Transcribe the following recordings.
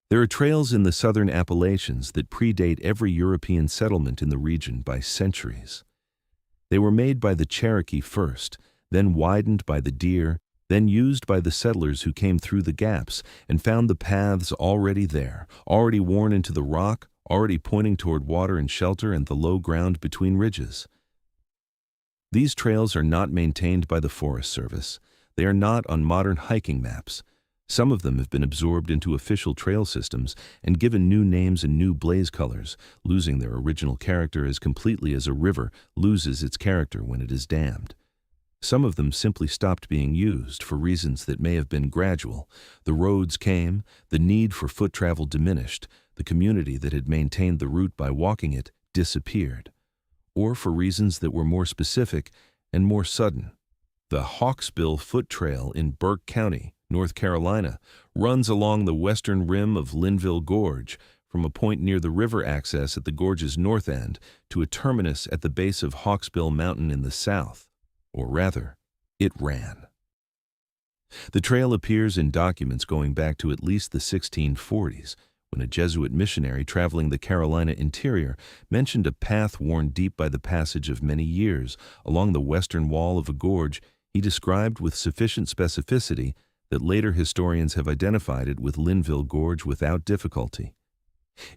There are trails in the southern Appalachians that predate every European settlement in the region by centuries. They were made by the Cherokee first, then widened by the Deer, then used by the settlers who came through the gaps and found the paths already there, already worn into the rock, already pointing toward water and shelter and the low ground between ridges. These trails are not maintained by the Forest Service. They are not on modern hiking maps. Some of them have been absorbed into official trail systems and given new names and new blaze colors, losing their original character as completely as a river loses its character when it is dammed. Some of them simply stopped being used for reasons that may have been gradual. The roads came, the need for foot travel diminished, the community that had maintained the route by walking it disappeared. Or for reasons that were more specific and more sudden. The Hawksbill Foot Trail in Burke County, North Carolina, runs along the western rim of Linville Gorge, from a point near the river access at the gorge's north end to a terminus at the base of Hawksbill Mountain in the south. Or rather, it ran. The trail appears in documents going back to at least the 1640s, when a Jesuit missionary traveling the Carolina interior mentioned a path worn deep by the passage of many years along the western wall of a gorge he described with sufficient specificity that later historians have identified it with Linville Gorge without difficulty.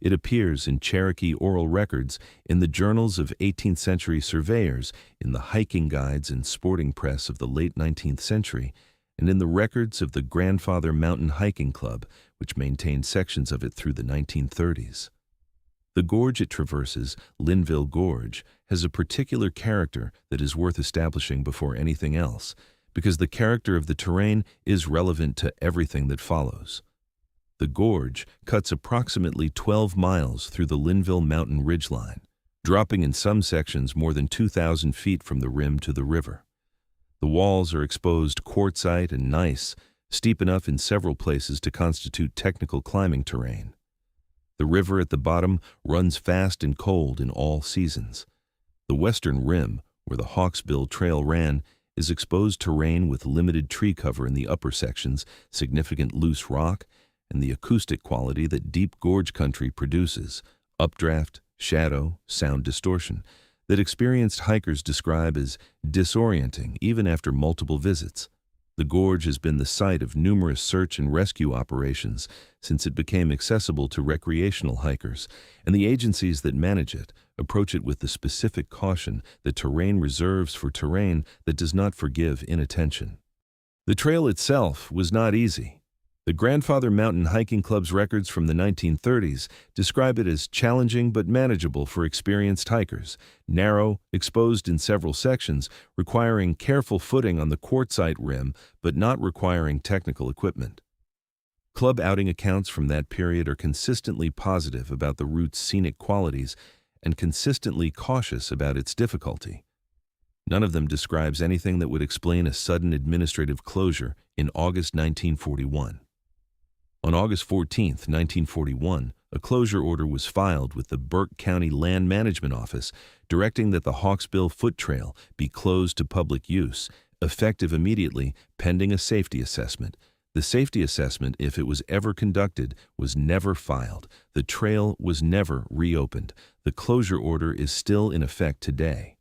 It appears in Cherokee oral records, in the journals of 18th century surveyors, in the hiking guides and sporting press of the late 19th century, and in the records of the Grandfather Mountain Hiking Club, which maintained sections of it through the 1930s. The gorge it traverses, Linville Gorge, has a particular character that is worth establishing before anything else, because the character of the terrain is relevant to everything that follows. The gorge cuts approximately 12 miles through the Linville Mountain ridgeline, dropping in some sections more than 2,000 feet from the rim to the river. The walls are exposed quartzite and gneiss, steep enough in several places to constitute technical climbing terrain. The river at the bottom runs fast and cold in all seasons. The western rim, where the Hawksbill Trail ran, is exposed terrain with limited tree cover in the upper sections, significant loose rock, and the acoustic quality that deep gorge country produces, updraft, shadow, sound distortion, that experienced hikers describe as disorienting even after multiple visits. The gorge has been the site of numerous search and rescue operations since it became accessible to recreational hikers, and the agencies that manage it approach it with the specific caution that terrain reserves for terrain that does not forgive inattention. The trail itself was not easy. The Grandfather Mountain Hiking Club's records from the 1930s describe it as challenging but manageable for experienced hikers, narrow, exposed in several sections, requiring careful footing on the quartzite rim but not requiring technical equipment. Club outing accounts from that period are consistently positive about the route's scenic qualities and consistently cautious about its difficulty. None of them describes anything that would explain a sudden administrative closure in August 1941. On August 14, 1941, a closure order was filed with the Burke County Land Management Office directing that the Hawksbill Foot Trail be closed to public use, effective immediately, pending a safety assessment. The safety assessment, if it was ever conducted, was never filed. The trail was never reopened. The closure order is still in effect today.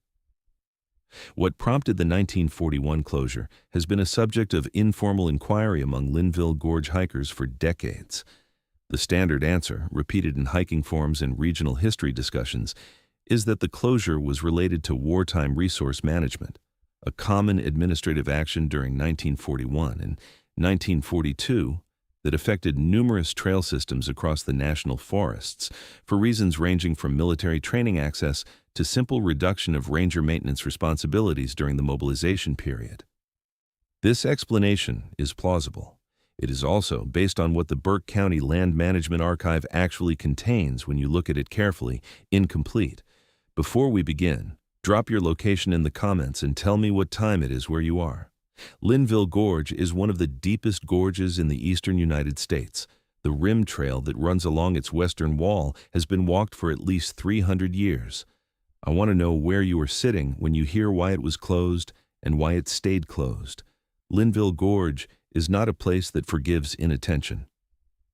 What prompted the 1941 closure has been a subject of informal inquiry among Linville Gorge hikers for decades. The standard answer, repeated in hiking forums and regional history discussions, is that the closure was related to wartime resource management, a common administrative action during 1941 and 1942 that affected numerous trail systems across the national forests for reasons ranging from military training access to simple reduction of ranger maintenance responsibilities during the mobilization period. This explanation is plausible. It is also based on what the Burke County Land Management Archive actually contains when you look at it carefully, incomplete. Before we begin, drop your location in the comments and tell me what time it is where you are. Linville Gorge is one of the deepest gorges in the eastern United States. The rim trail that runs along its western wall has been walked for at least 300 years. I want to know where you are sitting when you hear why it was closed and why it stayed closed. Linville Gorge is not a place that forgives inattention.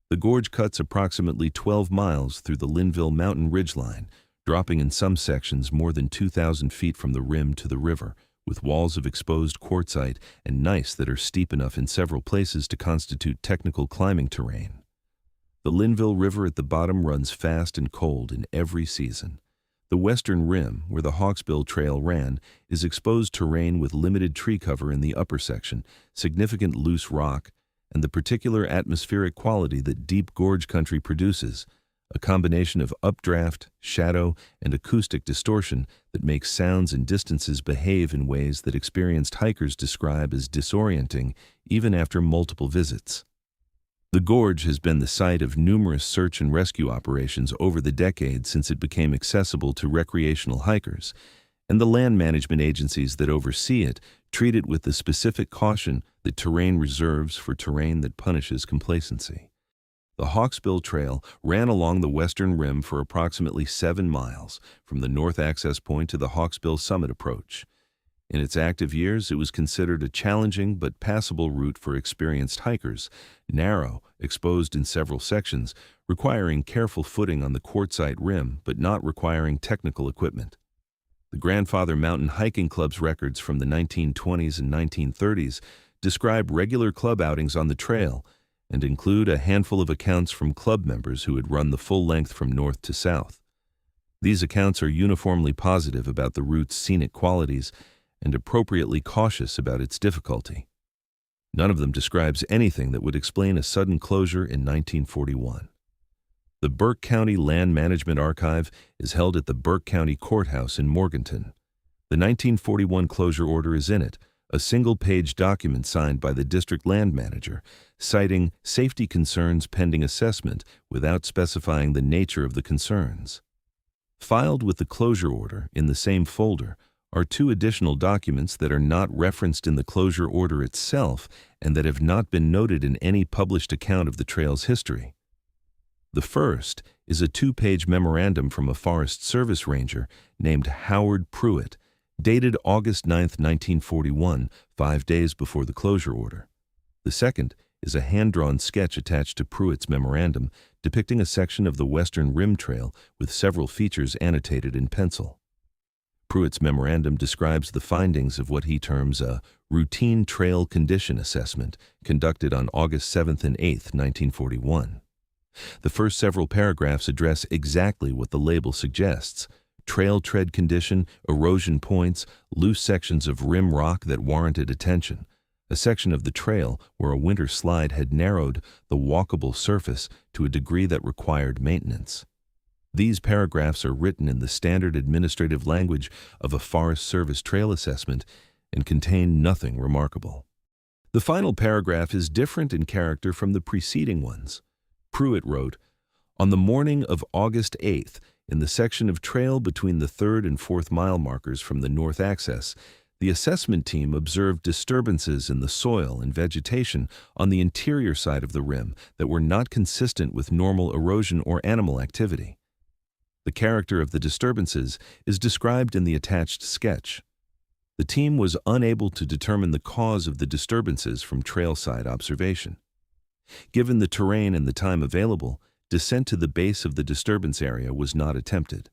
The gorge cuts approximately 12 miles through the Linville mountain ridgeline, dropping in some sections more than 2,000 feet from the rim to the river, with walls of exposed quartzite and gneiss that are steep enough in several places to constitute technical climbing terrain. The Linville River at the bottom runs fast and cold in every season. The western rim, where the Hawksbill Trail ran, is exposed terrain with limited tree cover in the upper section, significant loose rock, and the particular atmospheric quality that deep gorge country produces, a combination of updraft, shadow, and acoustic distortion that makes sounds and distances behave in ways that experienced hikers describe as disorienting even after multiple visits. The gorge has been the site of numerous search and rescue operations over the decades since it became accessible to recreational hikers, and the land management agencies that oversee it treat it with the specific caution that terrain reserves for terrain that punishes complacency. The Hawksbill Trail ran along the western rim for approximately 7 miles, from the north access point to the Hawksbill Summit approach. In its active years, it was considered a challenging but passable route for experienced hikers, narrow, exposed in several sections, requiring careful footing on the quartzite rim but not requiring technical equipment. The Grandfather Mountain Hiking Club's records from the 1920s and 1930s describe regular club outings on the trail and include a handful of accounts from club members who had run the full length from north to south. These accounts are uniformly positive about the route's scenic qualities and appropriately cautious about its difficulty. None of them describes anything that would explain a sudden closure in 1941. The Burke County Land Management Archive is held at the Burke County Courthouse in Morganton. The 1941 closure order is in it, a single-page document signed by the district land manager, citing safety concerns pending assessment without specifying the nature of the concerns. Filed with the closure order in the same folder are 2 additional documents that are not referenced in the closure order itself and that have not been noted in any published account of the trail's history. The first is a 2-page memorandum from a Forest Service ranger named Howard Pruitt, dated August 9, 1941, 5 days before the closure order. The second is a hand-drawn sketch attached to Pruitt's memorandum depicting a section of the Western Rim Trail with several features annotated in pencil. Pruitt's memorandum describes the findings of what he terms a routine trail condition assessment conducted on August 7th and 8th, 1941. The first several paragraphs address exactly what the label suggests: trail tread condition, erosion points, loose sections of rim rock that warranted attention, a section of the trail where a winter slide had narrowed the walkable surface to a degree that required maintenance. These paragraphs are written in the standard administrative language of a Forest Service trail assessment and contain nothing remarkable. The final paragraph is different in character from the preceding ones. Pruitt wrote, "On the morning of August 8th, in the section of trail between the 3rd and 4th mile markers from the north access, the assessment team observed disturbances in the soil and vegetation on the interior side of the rim that were not consistent with normal erosion or animal activity. The character of the disturbances is described in the attached sketch. The team was unable to determine the cause of the disturbances from trailside observation. Given the terrain and the time available, descent to the base of the disturbance area was not attempted.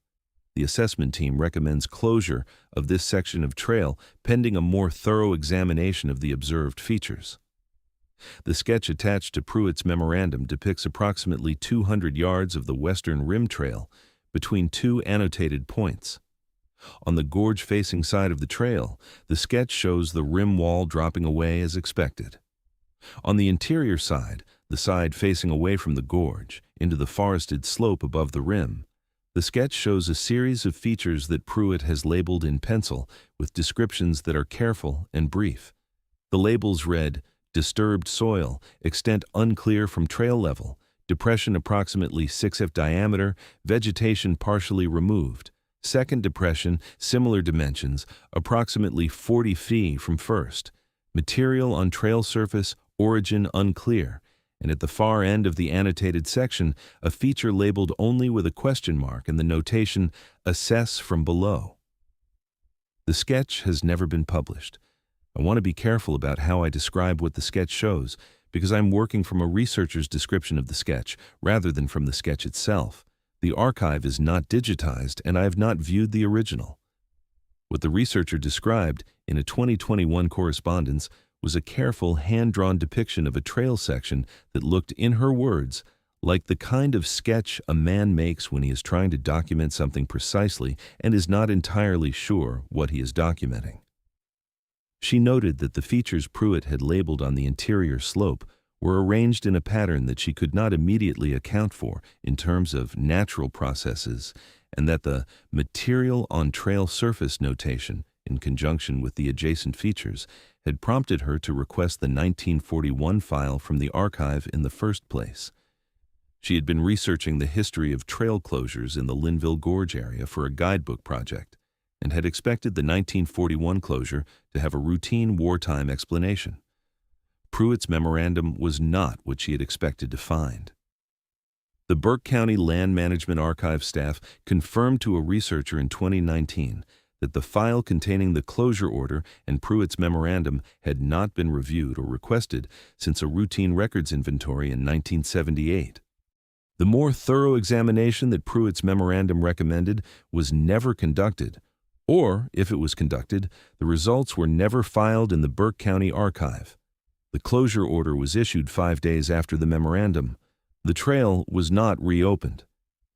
The assessment team recommends closure of this section of trail pending a more thorough examination of the observed features." The sketch attached to Pruitt's memorandum depicts approximately 200 yards of the Western Rim Trail between 2 annotated points. On the gorge-facing side of the trail, the sketch shows the rim wall dropping away as expected. On the interior side, the side facing away from the gorge, into the forested slope above the rim, the sketch shows a series of features that Pruitt has labeled in pencil with descriptions that are careful and brief. The labels read, "Disturbed soil, extent unclear from trail level, depression approximately 6 ft diameter, vegetation partially removed. Second depression, similar dimensions, approximately 40 ft from first. Material on trail surface, origin unclear." And at the far end of the annotated section, a feature labeled only with a question mark and the notation, "Assess from below." The sketch has never been published. I want to be careful about how I describe what the sketch shows, because I'm working from a researcher's description of the sketch rather than from the sketch itself. The archive is not digitized, and I have not viewed the original. What the researcher described in a 2021 correspondence was a careful, hand-drawn depiction of a trail section that looked, in her words, like the kind of sketch a man makes when he is trying to document something precisely and is not entirely sure what he is documenting. She noted that the features Pruitt had labeled on the interior slope were arranged in a pattern that she could not immediately account for in terms of natural processes, and that the material on trail surface notation, in conjunction with the adjacent features, had prompted her to request the 1941 file from the archive in the first place. She had been researching the history of trail closures in the Linville Gorge area for a guidebook project, and had expected the 1941 closure to have a routine wartime explanation. Pruitt's memorandum was not what she had expected to find. The Burke County Land Management Archive staff confirmed to a researcher in 2019 that the file containing the closure order and Pruitt's memorandum had not been reviewed or requested since a routine records inventory in 1978. The more thorough examination that Pruitt's memorandum recommended was never conducted, or, if it was conducted, the results were never filed in the Burke County Archive. The closure order was issued 5 days after the memorandum. The trail was not reopened.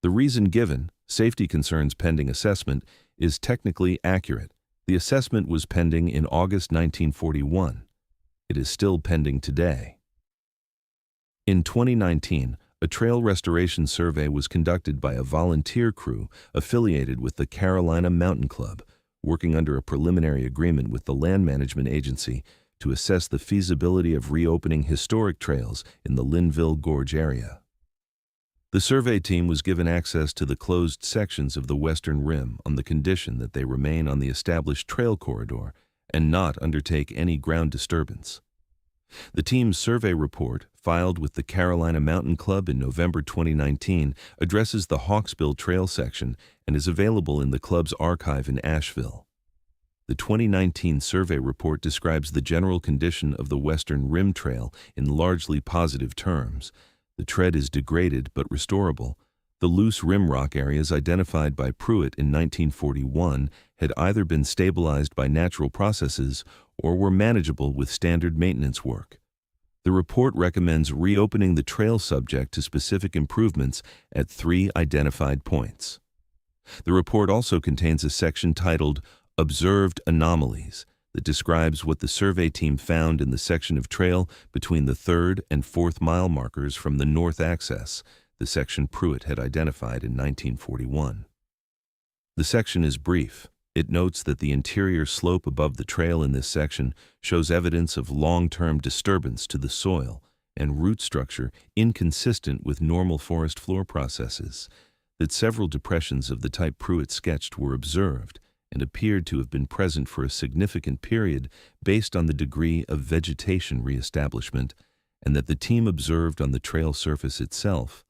The reason given, safety concerns pending assessment, is technically accurate. The assessment was pending in August 1941. It is still pending today. In 2019, a trail restoration survey was conducted by a volunteer crew affiliated with the Carolina Mountain Club, working under a preliminary agreement with the Land Management Agency to assess the feasibility of reopening historic trails in the Linville Gorge area. The survey team was given access to the closed sections of the western rim on the condition that they remain on the established trail corridor and not undertake any ground disturbance. The team's survey report, filed with the Carolina Mountain Club in November 2019, addresses the Hawksbill Trail section and is available in the club's archive in Asheville. The 2019 survey report describes the general condition of the Western Rim Trail in largely positive terms. The tread is degraded but restorable. The loose rim rock areas identified by Pruitt in 1941 had either been stabilized by natural processes or were manageable with standard maintenance work. The report recommends reopening the trail subject to specific improvements at 3 identified points. The report also contains a section titled Observed Anomalies that describes what the survey team found in the section of trail between the 3rd and 4th mile markers from the north access, the section Pruitt had identified in 1941. The section is brief. It notes that the interior slope above the trail in this section shows evidence of long-term disturbance to the soil and root structure inconsistent with normal forest floor processes, that several depressions of the type Pruitt sketched were observed and appeared to have been present for a significant period based on the degree of vegetation reestablishment, and that the team observed on the trail surface itself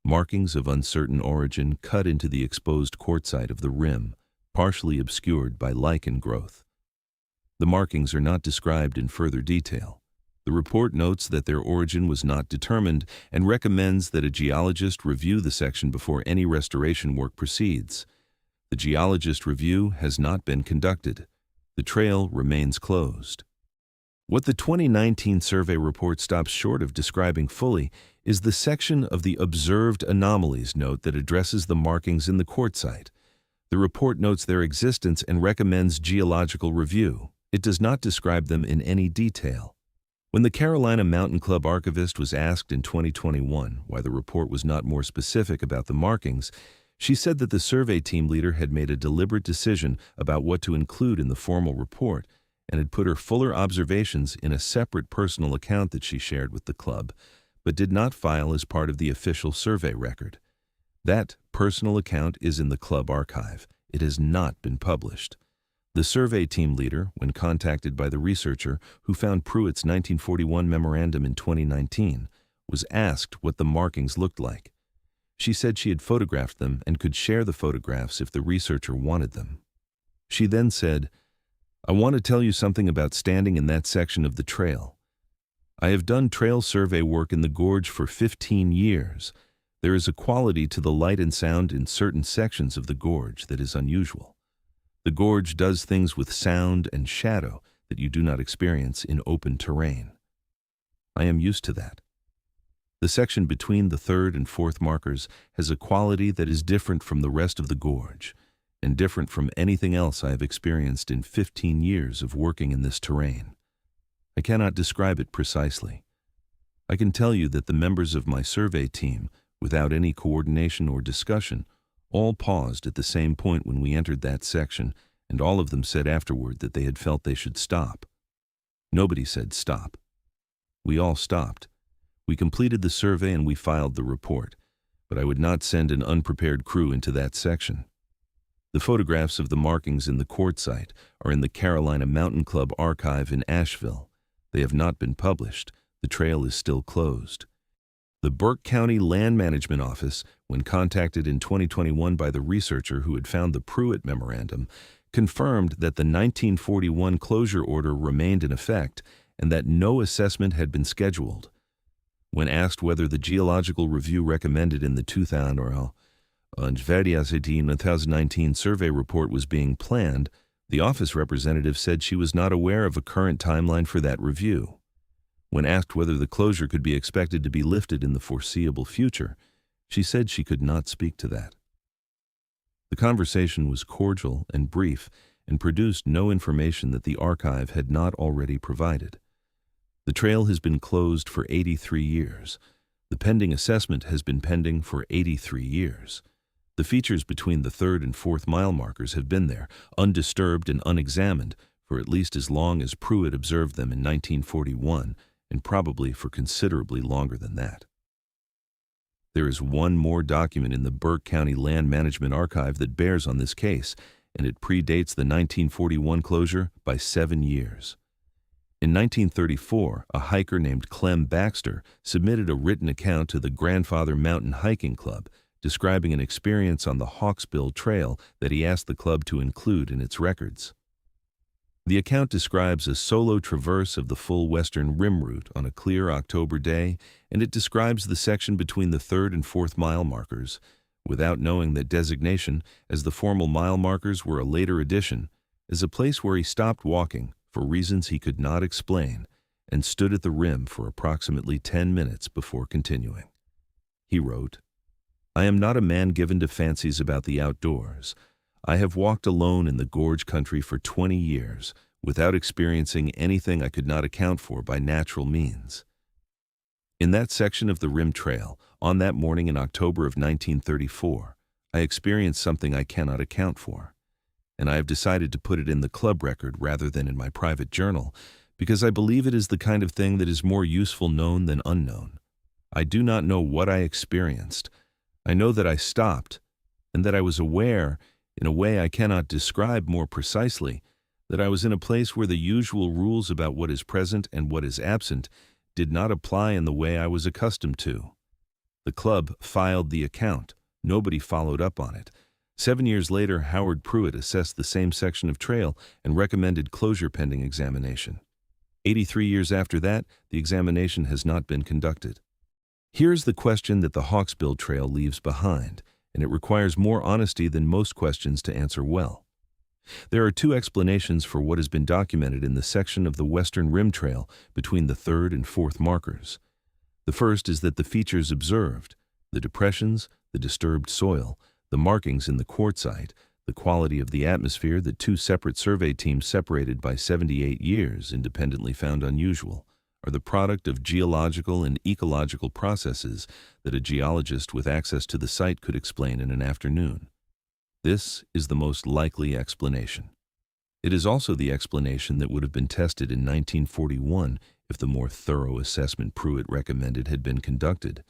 markings of uncertain origin cut into the exposed quartzite of the rim, partially obscured by lichen growth. The markings are not described in further detail. The report notes that their origin was not determined and recommends that a geologist review the section before any restoration work proceeds. The geologist review has not been conducted. The trail remains closed. What the 2019 survey report stops short of describing fully is the section of the observed anomalies note that addresses the markings in the quartzite. The report notes their existence and recommends geological review. It does not describe them in any detail. When the Carolina Mountain Club archivist was asked in 2021 why the report was not more specific about the markings, she said that the survey team leader had made a deliberate decision about what to include in the formal report and had put her fuller observations in a separate personal account that she shared with the club, but did not file as part of the official survey record. That personal account is in the club archive. It has not been published. The survey team leader, when contacted by the researcher who found Pruitt's 1941 memorandum in 2019, was asked what the markings looked like. She said she had photographed them and could share the photographs if the researcher wanted them. She then said, "I want to tell you something about standing in that section of the trail. I have done trail survey work in the gorge for 15 years. There is a quality to the light and sound in certain sections of the gorge that is unusual. The gorge does things with sound and shadow that you do not experience in open terrain. I am used to that. The section between the third and fourth markers has a quality that is different from the rest of the gorge, and different from anything else I have experienced in 15 years of working in this terrain. I cannot describe it precisely. I can tell you that the members of my survey team, without any coordination or discussion, all paused at the same point when we entered that section, and all of them said afterward that they had felt they should stop. Nobody said stop. We all stopped. We completed the survey and we filed the report, but I would not send an unprepared crew into that section. The photographs of the markings in the quartzite are in the Carolina Mountain Club archive in Asheville. They have not been published. The trail is still closed. The Burke County Land Management Office, when contacted in 2021 by the researcher who had found the Pruitt Memorandum, confirmed that the 1941 closure order remained in effect and that no assessment had been scheduled. When asked whether the geological review recommended in the 2019 survey report was being planned, the office representative said she was not aware of a current timeline for that review. When asked whether the closure could be expected to be lifted in the foreseeable future, she said she could not speak to that. The conversation was cordial and brief and produced no information that the archive had not already provided. The trail has been closed for 83 years. The pending assessment has been pending for 83 years. The features between the third and fourth mile markers have been there, undisturbed and unexamined, for at least as long as Pruitt observed them in 1941, and probably for considerably longer than that. There is one more document in the Burke County Land Management Archive that bears on this case, and it predates the 1941 closure by 7 years. In 1934, a hiker named Clem Baxter submitted a written account to the Grandfather Mountain Hiking Club, describing an experience on the Hawksbill Trail that he asked the club to include in its records. The account describes a solo traverse of the full western rim route on a clear October day, and it describes the section between the third and fourth mile markers, without knowing that designation, as the formal mile markers were a later addition, as a place where he stopped walking for reasons he could not explain and stood at the rim for approximately 10 minutes before continuing. He wrote, "I am not a man given to fancies about the outdoors. I have walked alone in the gorge country for 20 years without experiencing anything I could not account for by natural means. In that section of the rim trail, on that morning in October of 1934, I experienced something I cannot account for, and I have decided to put it in the club record rather than in my private journal because I believe it is the kind of thing that is more useful known than unknown. I do not know what I experienced. I know that I stopped and that I was aware, in a way I cannot describe more precisely, that I was in a place where the usual rules about what is present and what is absent did not apply in the way I was accustomed to. The club filed the account. Nobody followed up on it. 7 years later, Howard Pruitt assessed the same section of trail and recommended closure pending examination. 83 years after that, the examination has not been conducted. Here's the question that the Hawksbill Trail leaves behind, and it requires more honesty than most questions to answer well. There are two explanations for what has been documented in the section of the Western Rim Trail between the third and fourth markers. The first is that the features observed, the depressions, the disturbed soil, the markings in the quartzite, the quality of the atmosphere that two separate survey teams separated by 78 years independently found unusual, are the product of geological and ecological processes that a geologist with access to the site could explain in an afternoon. This is the most likely explanation. It is also the explanation that would have been tested in 1941 if the more thorough assessment Pruitt recommended had been conducted,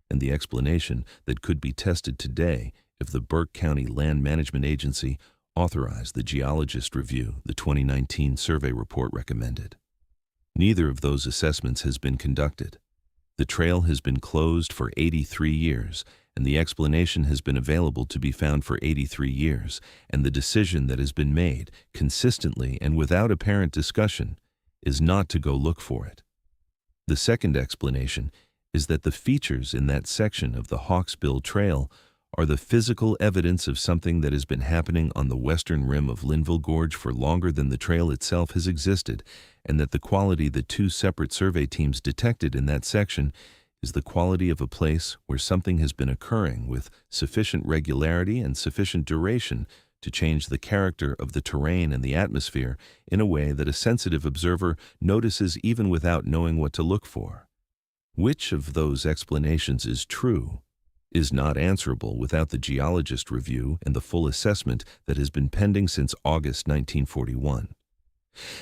and the explanation that could be tested today if the Burke County Land Management Agency authorized the geologist review the 2019 survey report recommended. Neither of those assessments has been conducted. The trail has been closed for 83 years, and the explanation has been available to be found for 83 years, and the decision that has been made, consistently and without apparent discussion, is not to go look for it. The second explanation is that the features in that section of the Hawksbill Trail are the physical evidence of something that has been happening on the western rim of Linville Gorge for longer than the trail itself has existed, and that the quality the two separate survey teams detected in that section is the quality of a place where something has been occurring with sufficient regularity and sufficient duration to change the character of the terrain and the atmosphere in a way that a sensitive observer notices even without knowing what to look for. Which of those explanations is true is not answerable without the geologist review and the full assessment that has been pending since August 1941.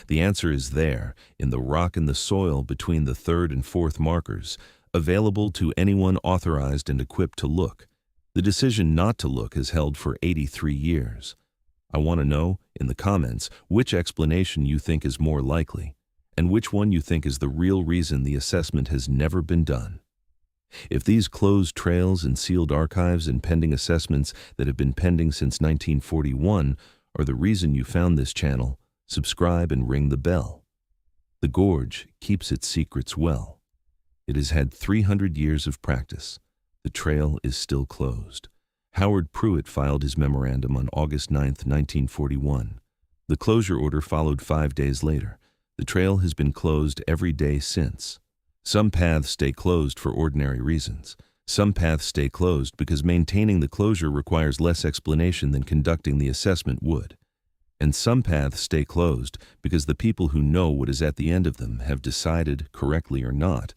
The answer is there, in the rock and the soil between the third and fourth markers, available to anyone authorized and equipped to look. The decision not to look has held for 83 years. I want to know, in the comments, which explanation you think is more likely, and which one you think is the real reason the assessment has never been done. If these closed trails and sealed archives and pending assessments that have been pending since 1941 are the reason you found this channel, subscribe and ring the bell. The gorge keeps its secrets well. It has had 300 years of practice. The trail is still closed. Howard Pruitt filed his memorandum on August 9, 1941. The closure order followed 5 days later. The trail has been closed every day since. Some paths stay closed for ordinary reasons. Some paths stay closed because maintaining the closure requires less explanation than conducting the assessment would. And some paths stay closed because the people who know what is at the end of them have decided, correctly or not,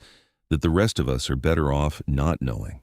that the rest of us are better off not knowing.